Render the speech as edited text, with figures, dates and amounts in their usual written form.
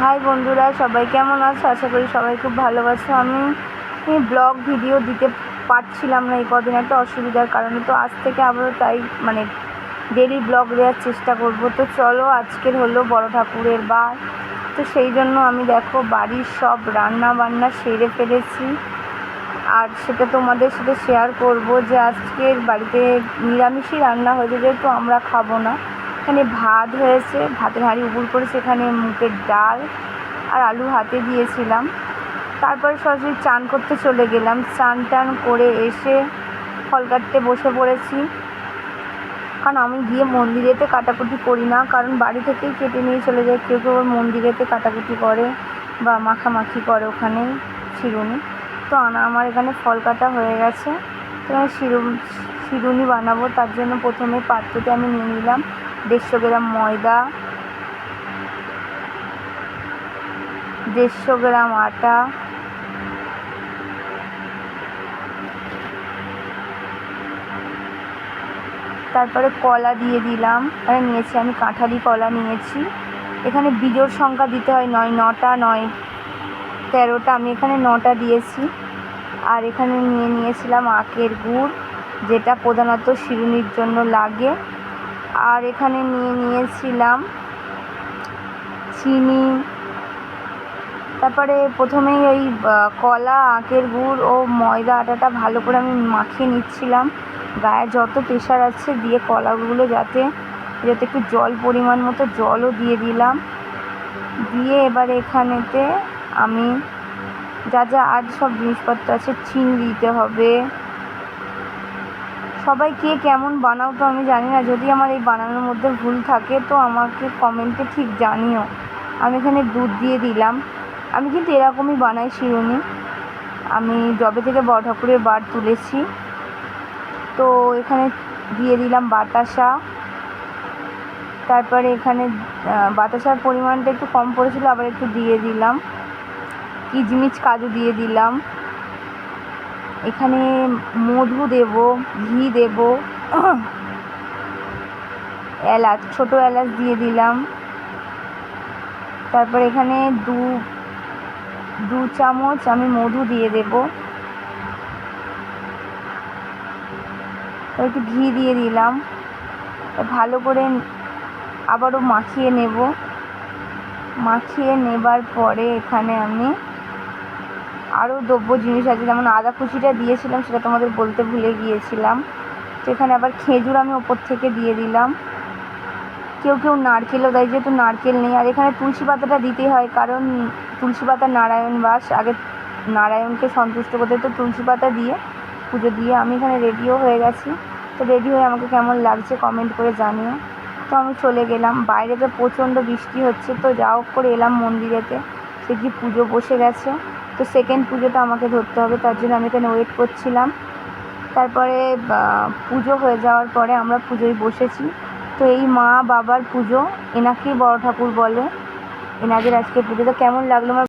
High বন্ধুরা, সবাই কেমন আছো? আশা করি সবাই খুব ভালো আছো। আমি ব্লগ ভিডিও দিতে পারছিলাম না এই কদিন একটা অসুবিধার কারণে, তো আজ থেকে আবারও তাই ডেলি ব্লগ দেওয়ার চেষ্টা করব। তো চলো, আজকের হলো বড় ঠাকুরের বার, তো সেই জন্য আমি দেখো বাড়ির সব রান্না বান্না সেরে ফেলেছি, আর সেটা তোমাদের সাথে শেয়ার করব যে আজকের বাড়িতে নিরামিষই রান্না হয়েছে, যেহেতু আমরা খাবো না। এখানে ভাত হয়েছে, ভাতের হাঁড়ি উপুর করে সেখানে মুগের ডাল আর আলু হাতে দিয়েছিলাম। তারপরে সরাসরি চান করতে চলে গেলাম। চান টান করে এসে ফল কাটতে বসে পড়েছি, কারণ আমি গিয়ে মন্দিরেতে কাটাকুটি করি না, কারণ বাড়ি থেকেই কেটে নিয়ে চলে যায়। কেউ কেউ মন্দিরেতে কাটাকুটি করে বা মাখামাখি করে ওখানে শিরুনি। তো আমার এখানে ফল কাটা হয়ে গেছে, তো আমি শিরুনি বানাবো। তার জন্য প্রথমে পাত্রতে আমি নিয়ে নিলাম 150 গ্রাম ময়দা, 150 গ্রাম আটা, তারপরে কলা দিয়ে দিলাম। নিয়েছি আমি কাঁঠালি কলা নিয়েছি। এখানে বিজোড় সংখ্যা দিতে হয়, 9টা, 9, 13টা, আমি এখানে 9টা দিয়েছি। আর এখানে নিয়েছিলাম আখের গুড়, যেটা প্রধানত শিরুনির জন্য লাগে। আর এখানে নিয়েছিলাম চিনি। তারপরে প্রথমেই ওই কলা, আখের গুড় ও ময়দা আটাটা ভালো করে আমি মাখিয়ে নিচ্ছিলাম। গায়ে যত প্রেশার আছে দিয়ে কলাগুলো যাতে একটু জল, পরিমাণ মতো জলও দিয়ে দিলাম। দিয়ে এবার এখানেতে আমি যা যা আর সব জিনিসপত্র আছে, চিনি দিতে হবে। সবাই কে কেমন বানাও তো আমি জানি না, যদি আমার এই বানানোর মধ্যে ভুল থাকে তো আমাকে কমেন্টে ঠিক জানিও। আমি এখানে দুধ দিয়ে দিলাম। আমি কিন্তু এরকমই বানাই শিরুনি, আমি যবে থেকে বড় ঠাকুরের বার তুলেছি। তো এখানে দিয়ে দিলাম বাতাসা। তারপরে এখানে বাতাসার পরিমাণটা একটু কম পড়েছিল, আবার একটু দিয়ে দিলাম। কিচমিচ, কাজু দিয়ে দিলাম। এখানে মধু দেব, ঘি দেব, এলাচ, ছোটো এলাচ দিয়ে দিলাম। তারপর এখানে দু চামচ আমি মধু দিয়ে দেব, একটু ঘি দিয়ে দিলাম। ভালো করে আবারও মাখিয়ে নেব। মাখিয়ে নেবার পরে এখানে আমি আরও দ্রব্য জিনিস আছে, যেমন আদা কুচিটা দিয়েছিলাম, সেটা তোমাদের বলতে ভুলে গিয়েছিলাম। তো এখানে আবার খেজুর আমি ওপর থেকে দিয়ে দিলাম। কেউ কেউ নারকেলও দেয়, যেহেতু নারকেল নেই। আর এখানে তুলসী পাতাটা দিতেই হয়, কারণ তুলসী পাতা নারায়ণ বাস, আগে নারায়ণকে সন্তুষ্ট করতে। তো তুলসী পাতা দিয়ে পুজো দিয়ে আমি এখানে রেডিও হয়ে গেছি। তো রেডি হয়ে আমাকে কেমন লাগছে কমেন্ট করে জানিও। তো আমি চলে গেলাম। বাইরেতে প্রচণ্ড বৃষ্টি হচ্ছে, তো যা হোক করে এলাম মন্দিরেতে। সে কি পুজো বসে গেছে, তো সেকেন্ড পুজোটা আমাকে ধরতে হবে, তার জন্য আমি এখানে ওয়েট করছিলাম। তারপরে পুজো হয়ে যাওয়ার পরে আমরা পুজোয় বসেছি। তো এই মা বাবার পুজো, এনাকেই বড় ঠাকুর বলে। এনাদের আজকে পুজোটা কেমন লাগলো আমার